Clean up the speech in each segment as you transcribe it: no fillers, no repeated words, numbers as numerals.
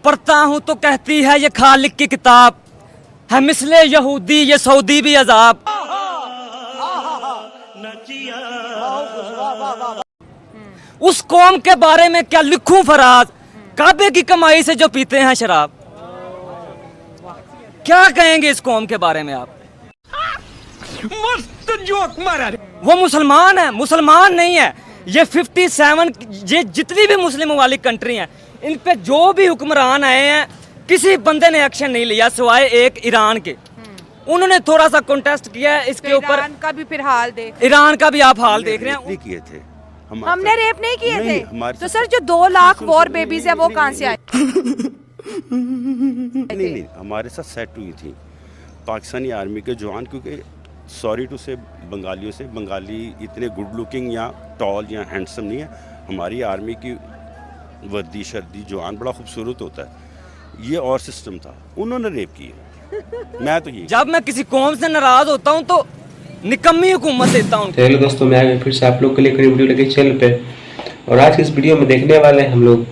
पढ़ता हूँ तो कहती है ये खालिक की किताब है, मिसले यहूदी ये सऊदी भी अजाब। उस कौम के बारे में क्या लिखूं फराज, काबे की कमाई से जो पीते हैं शराब। क्या कहेंगे इस कौम के बारे में आप? मस्त जोक मारा। वो मुसलमान है, मुसलमान नहीं है। ये 57 ये जितनी भी मुस्लिम वाली कंट्री हैं, इन पे जो भी हुक्मरान आए हैं किसी बंदे ने एक्शन नहीं लिया सिवाय एक ईरान के। उन्होंने थोड़ा सा कॉन्टेस्ट किया है इसके ऊपर। ईरान का भी फिर हाल देख, ईरान का भी आप हाल देख रहे हैं। किए थे हमने रेप नहीं किए थे। तो साथ सर जो 2 लाख वॉर बेबीज है वो कहाँ से आए? नहीं, हमारे साथ सेट हुई थी पाकिस्तानी आर्मी के जवान, क्योंकि सॉरी टू से बंगालियों से, बंगाली इतने गुड लुकिंग या टॉल या हैंडसम नहीं है। हमारी आर्मी की वर्दी शर्दी जवान बड़ा खूबसूरत होता है। ये और सिस्टम था, उन्होंने रेप किया। मैं तो ये जब मैं किसी कौम से नाराज होता हूँ तो निकम्मी हुकूमत देता हूँ। हेलो दोस्तों, मैं आ गया फिर से आप लोग के लिए वीडियो लेके चैनल पे। और आज की इस वीडियो में देखने वाले हैं हम लोग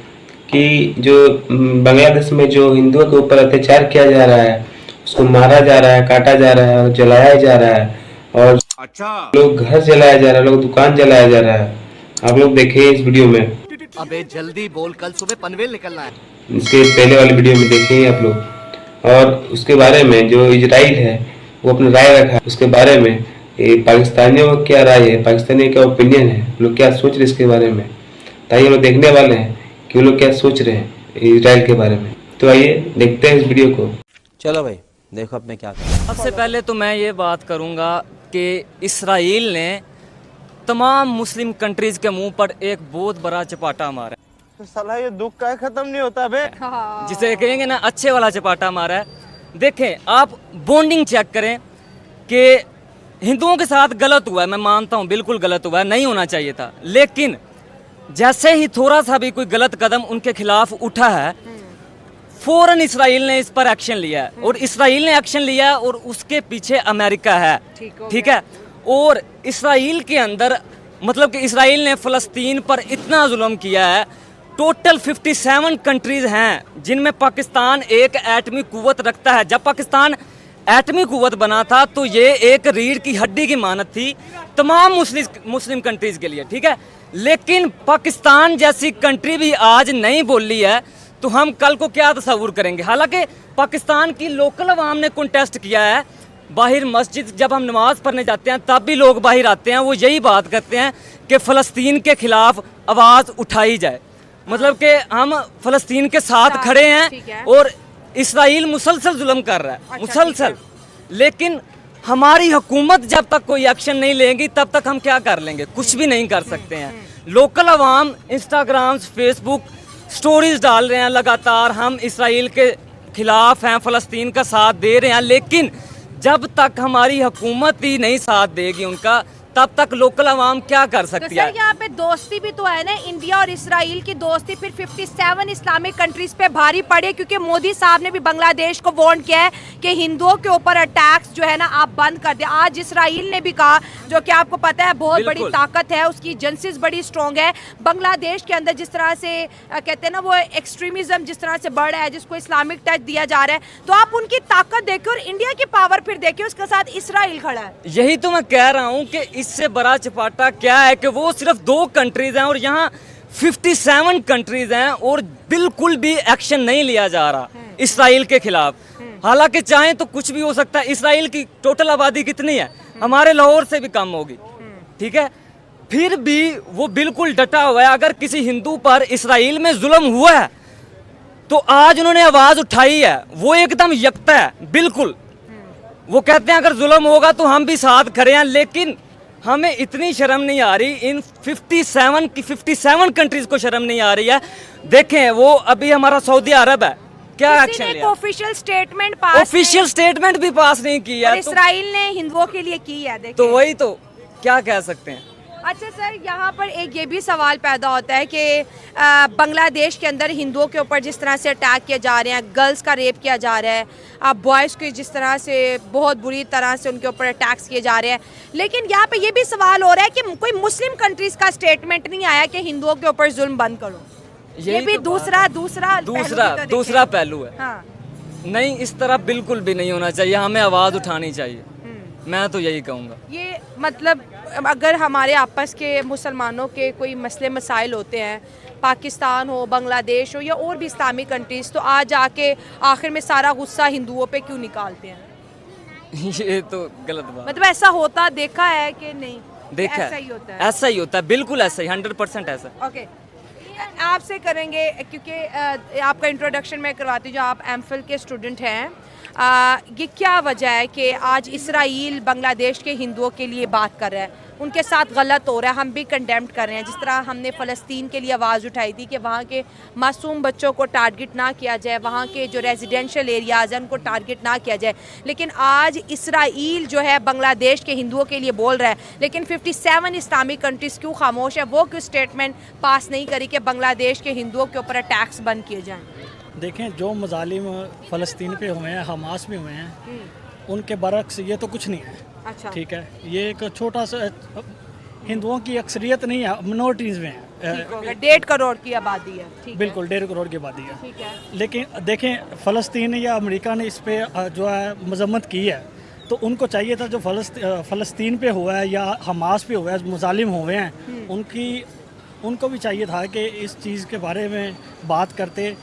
कि जो बांग्लादेश में जो हिंदुओं के ऊपर अत्याचार किया जा रहा है, उसको मारा जा रहा है, काटा जा रहा है और जलाया जा रहा है, और अच्छा लोग घर जलाया जा रहा है, लोग दुकान जलाया जा रहा है। आप लोग देखिए इस वीडियो में। अबे जल्दी बोल, कल सुबह पनवेल निकलना है। इसके पहले वाली वीडियो में देखिए आप लोग। और उसके बारे में जो इजराइल है वो अपनी राय रखा है उसके बारे में। ये पाकिस्तानियों का क्या राय है, पाकिस्तानियों का ओपिनियन है, लोग क्या सोच रहे हैं इसके बारे में। ताकि हम लोग देखने वाले हैं कि वो लोग क्या सोच रहे हैं इजराइल के बारे में। तो आइए देखते हैं इस वीडियो को। चलो भाई देखो अब मैं क्या करूँ। सबसे पहले तो मैं ये बात करूंगा कि इसराइल ने तमाम मुस्लिम कंट्रीज के मुंह पर एक बहुत बड़ा चपाटा मारा है। तो साला ये दुख का खत्म नहीं होता बे। जिसे कहेंगे ना अच्छे वाला चपाटा मारा है। देखें आप बॉन्डिंग चेक करें कि हिंदुओं के साथ गलत हुआ है, मैं मानता हूँ बिल्कुल गलत हुआ है, नहीं होना चाहिए था। लेकिन जैसे ही थोड़ा सा भी कोई गलत कदम उनके खिलाफ उठा है, फौरन इसराइल ने इस पर एक्शन लिया है। और इसराइल ने एक्शन लिया है और उसके पीछे अमेरिका है, ठीक है। और इसराइल के अंदर मतलब कि इसराइल ने फ़लस्तीन पर इतना जुल्म किया है। टोटल 57 कंट्रीज हैं जिनमें पाकिस्तान एक एटमी कुव्वत रखता है। जब पाकिस्तान एटमी कुव्वत बना था तो ये एक रीढ़ की हड्डी की मानत थी तमाम मुस्लिम कंट्रीज के लिए, ठीक है। लेकिन पाकिस्तान जैसी कंट्री भी आज नहीं बोली है तो हम कल को क्या तस्वुर करेंगे। हालांकि पाकिस्तान की लोकल अवाम ने कॉन्टेस्ट किया है। बाहर मस्जिद जब हम नमाज पढ़ने जाते हैं तब भी लोग बाहर आते हैं, वो यही बात करते हैं कि फ़लस्तीन के खिलाफ आवाज़ उठाई जाए। मतलब कि हम फ़लस्तीन के साथ खड़े हैं और इसराइल मुसलसल जुल्म कर रहा है, मुसलसल। लेकिन हमारी हुकूमत जब तक कोई एक्शन नहीं लेगी तब तक हम क्या कर लेंगे, कुछ भी नहीं कर सकते हैं। लोकल अवाम इंस्टाग्राम फेसबुक स्टोरीज डाल रहे हैं लगातार, हम इसराइल के खिलाफ हैं, फ़लस्तीन का साथ दे रहे हैं। लेकिन जब तक हमारी हुकूमत ही नहीं साथ देगी उनका, तब तक लोकल अवाम क्या कर सकती है। यहाँ पे दोस्ती भी तो है ना, इंडिया और इसराइल की दोस्ती फिर 57 इस्लामिक कंट्रीज पे भारी पड़े, क्योंकि मोदी साहब ने भी बांग्लादेश को वार्न किया है कि हिंदुओं के ऊपर अटैक्स जो है ना आप बंद कर दे। आज इसराइल ने भी कहा, जो कि आपको पता है बहुत बड़ी ताकत है, उसकी एजेंसीज बड़ी स्ट्रॉन्ग है। बांग्लादेश के अंदर जिस तरह से कहते हैं ना वो एक्सट्रीमिज्म जिस तरह से बढ़ रहा है, जिसको इस्लामिक टच दिया जा रहा है, तो आप उनकी ताकत देखिए और इंडिया की पावर फिर देखिए, उसके साथ इसराइल खड़ा है। यही तो मैं कह रहा हूँ कि इससे बड़ा चपाटा क्या है कि वो सिर्फ 2 कंट्रीज हैं और यहाँ 57 कंट्रीज हैं और बिल्कुल भी एक्शन नहीं लिया जा रहा इसराइल के खिलाफ। हालांकि चाहे तो कुछ भी हो सकता है। इसराइल की टोटल आबादी कितनी है, हमारे लाहौर से भी कम होगी, ठीक है। फिर भी वो बिल्कुल डटा हुआ है। अगर किसी हिंदू पर इसराइल में जुल्म हुआ है तो आज उन्होंने आवाज उठाई है, वो एकदम यकता है, बिल्कुल। वो कहते हैं अगर जुल्म होगा तो हम भी साथ खड़े हैं। लेकिन हमें इतनी शर्म नहीं आ रही, इन 57 कंट्रीज को शर्म नहीं आ रही है। देखें वो अभी हमारा सऊदी अरब है, क्या एक्शन लिया? Official statement pass, official statement भी पास नहीं किया। इसराइल ने हिंदुओं के लिए की है, तो वही तो क्या कह सकते हैं। अच्छा सर, यहाँ पर एक ये भी सवाल पैदा होता है कि बांग्लादेश के अंदर हिंदुओं के ऊपर जिस तरह से अटैक किए जा रहे हैं, गर्ल्स का रेप किया जा रहा है, बॉयज़ को जिस तरह से बहुत बुरी तरह से उनके ऊपर अटैक्स किए जा रहे हैं, लेकिन यहाँ पे ये भी सवाल हो रहा है कि कोई मुस्लिम कंट्रीज़ का स्टेटमेंट नहीं आया कि हिंदुओं के ऊपर जुल्म बंद करो। ये भी तो दूसरा दूसरा पहलू भी दूसरा तो दूसरा देखें। पहलू है। हाँ। नहीं, इस तरह बिल्कुल भी नहीं होना चाहिए, हमें आवाज़ उठानी चाहिए। हम्म। मैं तो यही कहूँगा। ये मतलब अगर हमारे आपस के मुसलमानों के कोई मसले मसाइल होते हैं, पाकिस्तान हो, बांग्लादेश हो या और भी इस्लामिक कंट्रीज़, तो आज आके आखिर में सारा गुस्सा हिंदुओं पे क्यों निकालते हैं? ये तो गलत बात। मतलब ऐसा होता देखा है कि नहीं? देखा ऐसा है, ही होता है। ऐसा ही होता है, बिल्कुल ऐसा ही, 100% ऐसा। ओके, आपसे करेंगे क्योंकि आपका इंट्रोडक्शन मैं करवाती हूँ, जो आप एमफिल के स्टूडेंट हैं। ये क्या वजह है कि आज इसराइल बांग्लादेश के हिंदुओं के लिए बात कर रहा है, उनके साथ गलत हो रहा है, हम भी कंडेम्ड कर रहे हैं? जिस तरह हमने फ़लस्तीन के लिए आवाज़ उठाई थी कि वहाँ के मासूम बच्चों को टारगेट ना किया जाए, वहाँ के जो रेजिडेंशियल एरियाज़ हैं उनको टारगेट ना किया जाए, लेकिन आज इसराइल जो है बांग्लादेश के हिंदुओं के लिए बोल रहा है, लेकिन 57 इस्लामिक कंट्रीज़ क्यों खामोश है? वो क्यों स्टेटमेंट पास नहीं करी कि बांग्लादेश के हिंदुओं के ऊपर अटैक्स बंद किए जाएँ? देखें, जो मजालिम फ़लस्तीन पे हुए हैं, हमास में हुए हैं, उनके बरक्स ये तो कुछ नहीं है। अच्छा, ठीक है, ये एक छोटा सा हिंदुओं की अक्सरियत नहीं है, मिनोरिटीज़ में है। ठीक होगा, 1.5 करोड़ की आबादी है। ठीक है, बिल्कुल 1.5 करोड़ की आबादी है। ठीक है। लेकिन देखें, फ़लस्तीन या अमेरिका ने इस पे जो है मजम्मत की है, तो उनको चाहिए था जो फ़लस्तीन पे हुआ है या हमास पे हुआ है, मुजालिम हुए हैं, उनको भी चाहिए था कि इस चीज़ के बारे में बात करते,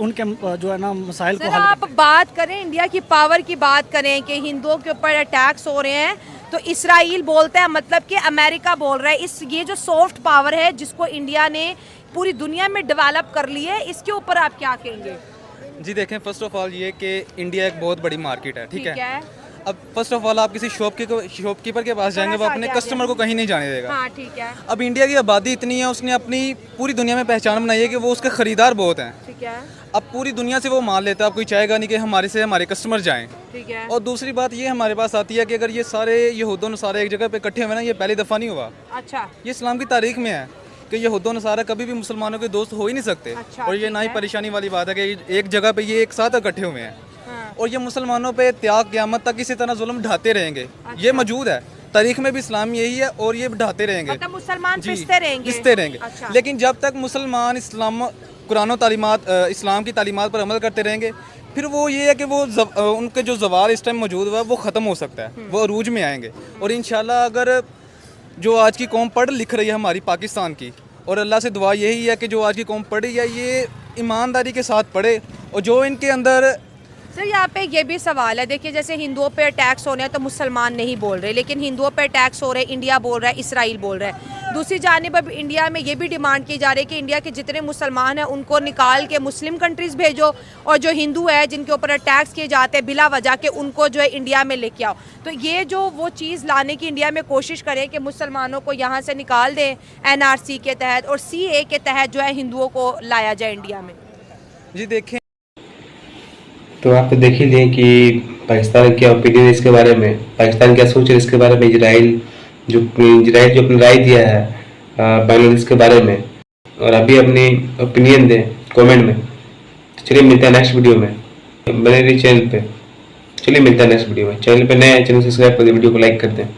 उनके जो है ना मसाइल को सर, हल आप बात करें इंडिया की पावर की बात करें कि हिंदुओं के ऊपर अटैक्स हो रहे हैं, तो इसराइल बोलता है, मतलब कि अमेरिका बोल रहा है। ये जो सॉफ्ट पावर है जिसको इंडिया ने पूरी दुनिया में डेवलप कर ली है, इसके ऊपर आप क्या कहेंगे? जी देखें, फर्स्ट ऑफ ऑल ये कि इंडिया एक बहुत बड़ी मार्केट है, ठीक है। है। अब फर्स्ट ऑफ ऑल आप किसी शॉपकीपर के पास जाएंगे, वो थोड़ा सा अपने आगे कस्टमर को कहीं नहीं जाने देगा। हाँ, ठीक है। अब इंडिया की आबादी इतनी है, उसने अपनी पूरी दुनिया में पहचान बनाई है कि वो उसके ख़रीदार बहुत हैं। ठीक है, अब पूरी दुनिया से वो माल लेता है, अब कोई चाहेगा नहीं कि हमारे से हमारे कस्टमर जाएं। ठीक है। और दूसरी बात ये हमारे पास आती है कि अगर ये सारे यहूद व नसारा एक जगह पे इकट्ठे हुए ना, ये पहली दफ़ा नहीं हुआ। अच्छा, ये इस्लाम की तारीख में है कि यहूद व नसारा कभी भी मुसलमानों के दोस्त हो ही नहीं सकते। अच्छा, और ये ठीक ना ही है। परेशानी वाली बात है कि एक जगह पे ये एक साथ इकट्ठे हुए हैं। हाँ। और ये मुसलमानों पे त्याग क़यामत तक इसी तरह जुल्म ढाते रहेंगे। ये मौजूद है तारीख में भी, इस्लाम यही है, और ये ढाते रहेंगे। मतलब मुसलमान जी, पिसते रहेंगे। पिसते रहेंगे। अच्छा। लेकिन जब तक मुसलमान कुरान तालीमात इस्लाम की तालीमात पर अमल करते रहेंगे, फिर वो ये है कि वो उनके जो ज़वाल इस टाइम मौजूद हुआ वो ख़त्म हो सकता है, वो अरूज में आएंगे। और इंशाल्लाह अगर जो आज की कौम पढ़ लिख रही है हमारी पाकिस्तान की, और अल्लाह से दुआ यही है कि जो आज की कौम पढ़ी है ये ईमानदारी के साथ पढ़े, और जो इनके अंदर सर यहाँ पे ये भी सवाल है, देखिए जैसे हिंदुओं पे अटैक्स हो रहे हैं तो मुसलमान नहीं बोल रहे, लेकिन हिंदुओं पे अटैक्स हो रहे हैं, इंडिया बोल रहा है, इसराइल बोल रहा है। दूसरी जानिब अब इंडिया में ये भी डिमांड की जा रही है कि इंडिया के जितने मुसलमान हैं उनको निकाल के मुस्लिम कंट्रीज़ भेजो, और जो हिंदू है जिनके ऊपर अटैक्स किए जाते हैं बिला वजह के, उनको जो है इंडिया में लेके आओ। तो ये जो वो चीज़ लाने की इंडिया में कोशिश करें कि मुसलमानों को यहाँ से निकाल दें NRC के तहत, और CA के तहत जो है हिंदुओं को लाया जाए इंडिया में। जी देखें, तो आप तो देख ही लिए कि पाकिस्तान क्या ओपिनियन है इसके बारे में, पाकिस्तान क्या सोच रहे इसके बारे में। इजराइल जो अपनी राय दिया है बांग्लादेश के बारे में, और अभी अपनी ओपिनियन दें कमेंट में। तो चलिए मिलते हैं नेक्स्ट वीडियो में, बने रहिए चैनल पे। चलिए मिलते हैं नेक्स्ट वीडियो में। चैनल पे नए हैं, चैनल सब्सक्राइब कर दें, वीडियो को लाइक कर दें।